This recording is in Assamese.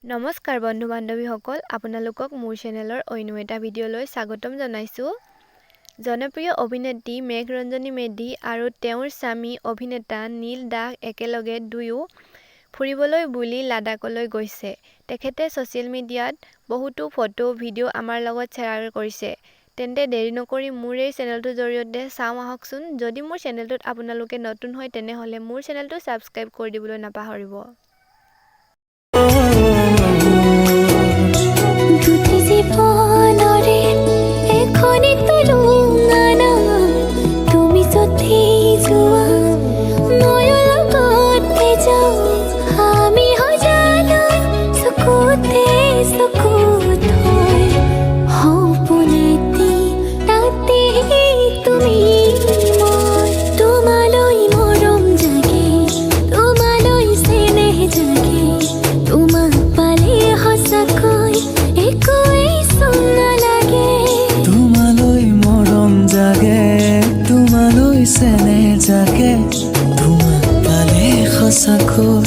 নমস্কাৰ বন্ধু বান্ধৱীসকল, আপোনালোকক মোৰ চেনেলৰ অন্য এটা ভিডিঅ'লৈ স্বাগতম জনাইছোঁ। জনপ্ৰিয় অভিনেত্ৰী মেঘৰঞ্জনী মেধি আৰু তেওঁৰ স্বামী অভিনেতা নীল দাস একেলগে দুয়ো ফুৰিবলৈ বুলি লাডাখলৈ গৈছে। তেখেতে ছ'চিয়েল মিডিয়াত বহুতো ফটো ভিডিঅ' আমাৰ লগত শ্বেয়াৰ কৰিছে। তেন্তে দেৰি নকৰি মোৰ এই চেনেলটোৰ জৰিয়তে চাওঁ আহকচোন। যদি মোৰ চেনেলটোত আপোনালোকে নতুন হয় তেনেহ'লে মোৰ চেনেলটো ছাবস্ক্ৰাইব কৰি দিবলৈ নাপাহৰিব। তোমালৈ চেনে জাগে তোমাক পালে সঁচাকৈ